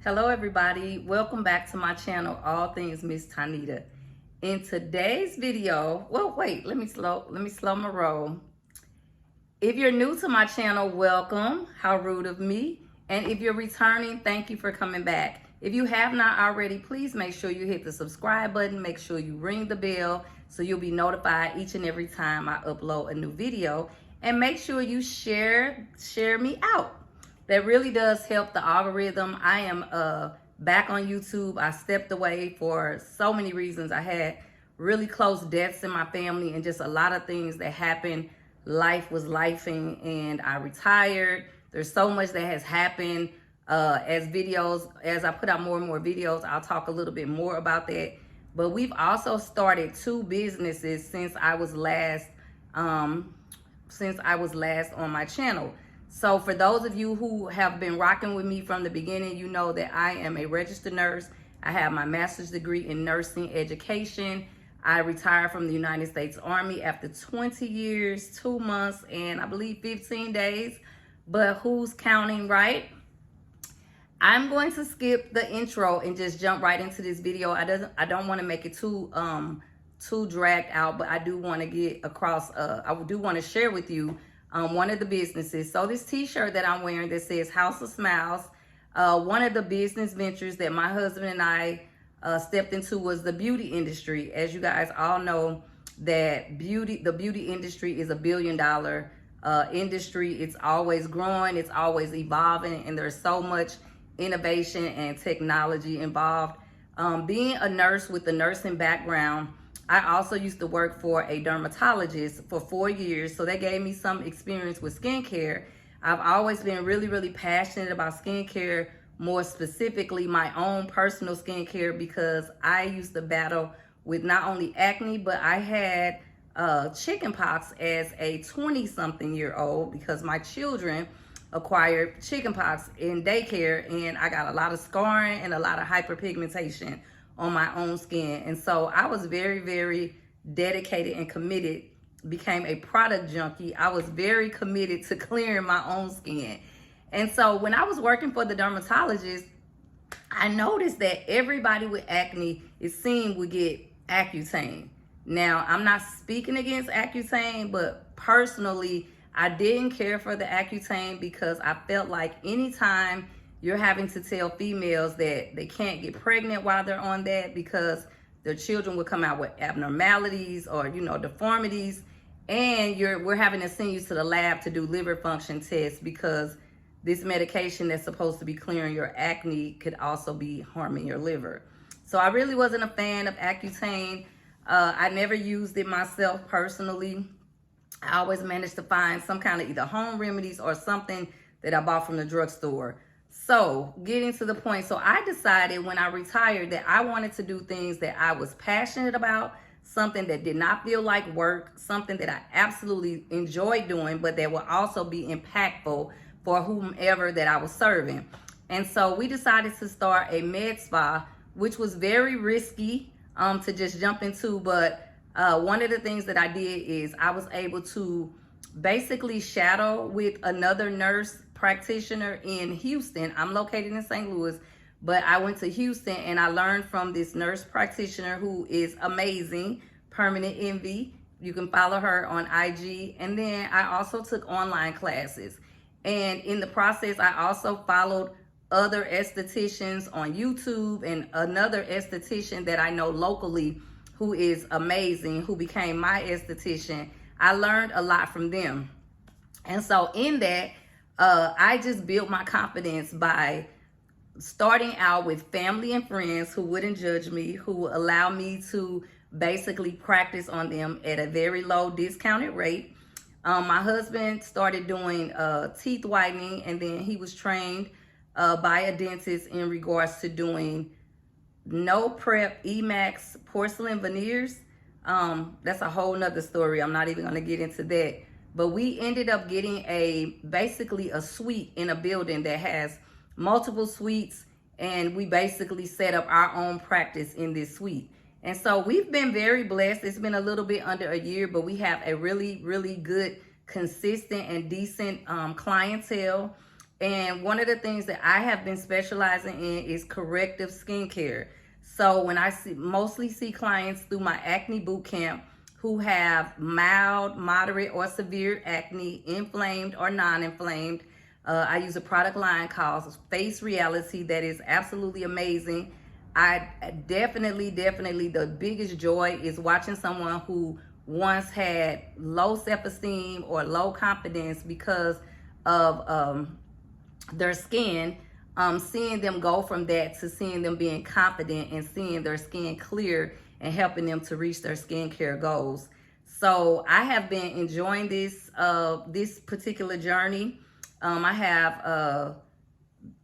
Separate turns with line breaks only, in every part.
Hello everybody, welcome back to my channel, All Things Miss Tanita. In today's video, let me slow my roll. If you're new to my channel, welcome, how rude of me. And if you're returning, thank you for coming back. If you have not already, please make sure you hit the subscribe button, make sure you ring the bell so you'll be notified each and every time I upload a new video. And make sure you share me out. That really does help the algorithm. I am back on YouTube. I stepped away for so many reasons. I had really close deaths in my family and just a lot of things that happened. Life was lifing and I retired. There's so much that has happened. As I put out more and more videos, I'll talk a little bit more about that. But we've also started two businesses since I was last on my channel. So for those of you who have been rocking with me from the beginning, you know that I am a registered nurse. I have my master's degree in nursing education. I retired from the United States Army after 20 years, 2 months, and I believe 15 days. But who's counting, right? I'm going to skip the intro and just jump right into this video. I don't want to make it too dragged out, but I do want to get across. I do want to share with you one of the businesses. So this t-shirt that I'm wearing that says House of Smiles, one of the business ventures that my husband and I stepped into was the beauty industry. As you guys all know, that the beauty industry is $1 billion industry. It's always growing, it's always evolving, and there's so much innovation and technology involved. Being a nurse with a nursing background, I also used to work for a dermatologist for 4 years, so that gave me some experience with skincare. I've always been really passionate about skincare, more specifically my own personal skincare, because I used to battle with not only acne, but I had chickenpox as a 20-something-year-old because my children acquired chickenpox in daycare, and I got a lot of scarring and a lot of hyperpigmentation on my own skin. And so I was very dedicated and committed, became a product junkie. I was very committed to clearing my own skin. And so when I was working for the dermatologist, I noticed that everybody with acne, it seemed, would get Accutane. Now, I'm not speaking against Accutane, but personally, I didn't care for the Accutane because I felt like anytime you're having to tell females that they can't get pregnant while they're on that because their children will come out with abnormalities or, deformities, and we're having to send you to the lab to do liver function tests because this medication that's supposed to be clearing your acne could also be harming your liver. So I really wasn't a fan of Accutane. I never used it myself personally. I always managed to find some kind of either home remedies or something that I bought from the drugstore. So getting to the point, so I decided when I retired that I wanted to do things that I was passionate about, something that did not feel like work, something that I absolutely enjoyed doing, but that would also be impactful for whomever that I was serving. And so we decided to start a med spa, which was very risky to just jump into. But one of the things that I did is I was able to basically shadow with another nurse practitioner in Houston. I'm located in St. Louis, but I went to Houston and I learned from this nurse practitioner who is amazing, Permanent Envy. You can follow her on IG. And then I also took online classes. And in the process, I also followed other estheticians on YouTube and another esthetician that I know locally who is amazing, who became my esthetician. I learned a lot from them. And so in that, I just built my confidence by starting out with family and friends who wouldn't judge me, who would allow me to basically practice on them at a very low discounted rate. My husband started doing teeth whitening, and then he was trained by a dentist in regards to doing no prep Emax porcelain veneers. That's a whole nother story. I'm not even going to get into that. But we ended up getting basically a suite in a building that has multiple suites, and we basically set up our own practice in this suite. And so we've been very blessed. It's been a little bit under a year, but we have a really good, consistent and decent clientele. And one of the things that I have been specializing in is corrective skincare. So when I mostly see clients through my acne boot camp who have mild, moderate, or severe acne, inflamed or non-inflamed, I use a product line called Face Reality that is absolutely amazing. I definitely, the biggest joy is watching someone who once had low self-esteem or low confidence because of their skin, seeing them go from that to seeing them being confident and seeing their skin clear and helping them to reach their skincare goals. So I have been enjoying this particular journey. I have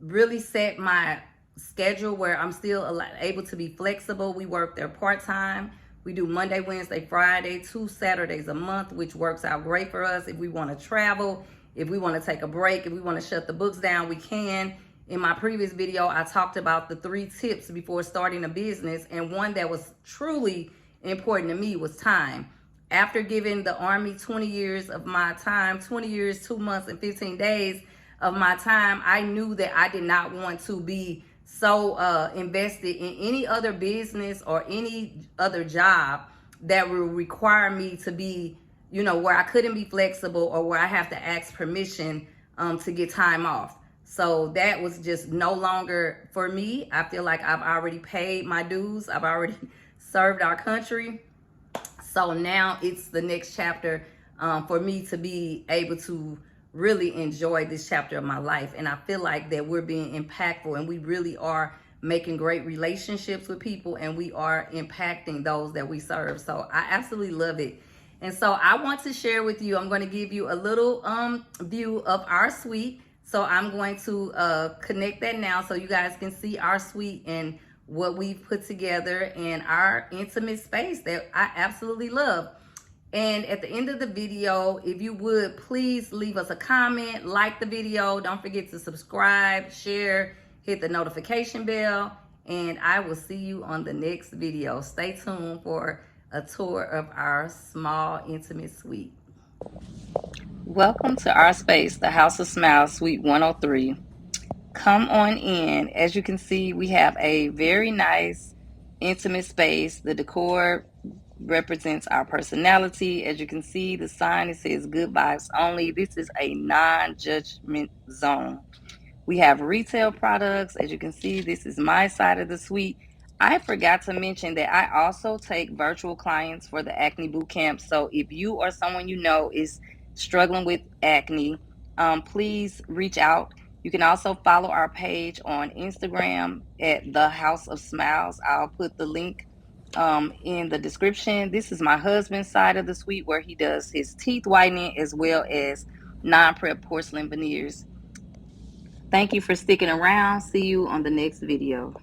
really set my schedule where I'm still able to be flexible. We work there part-time. We do Monday, Wednesday, Friday, 2 Saturdays a month, which works out great for us. If we want to travel, if we want to take a break, if we want to shut the books down, we can. In my previous video, I talked about the 3 tips before starting a business, and one that was truly important to me was time. After giving the Army 20 years of my time, 20 years, 2 months, and 15 days of my time, I knew that I did not want to be so invested in any other business or any other job that would require me to be, where I couldn't be flexible or where I have to ask permission to get time off. So that was just no longer for me. I feel like I've already paid my dues. I've already served our country. So now it's the next chapter for me to be able to really enjoy this chapter of my life. And I feel like that we're being impactful and we really are making great relationships with people and we are impacting those that we serve. So I absolutely love it. And so I want to share with you, I'm going to give you a little view of our suite. So I'm going to connect that now so you guys can see our suite and what we've put together and our intimate space that I absolutely love. And at the end of the video, if you would, please leave us a comment, like the video. Don't forget to subscribe, share, hit the notification bell, and I will see you on the next video. Stay tuned for a tour of our small, intimate suite. Welcome to our space, the House of Smiles, Suite 103. Come on in. As you can see, we have a very nice, intimate space. The decor represents our personality. As you can see, the sign, it says good vibes only. This is a non-judgment zone. We have retail products. As you can see, this is my side of the suite. I forgot to mention that I also take virtual clients for the acne boot camp. So if you or someone you know is struggling with acne, please reach out. You can also follow our page on Instagram at The House of Smiles. I'll put the link in the description. This is my husband's side of the suite where he does his teeth whitening as well as non-prep porcelain veneers. Thank you for sticking around. See you on the next video.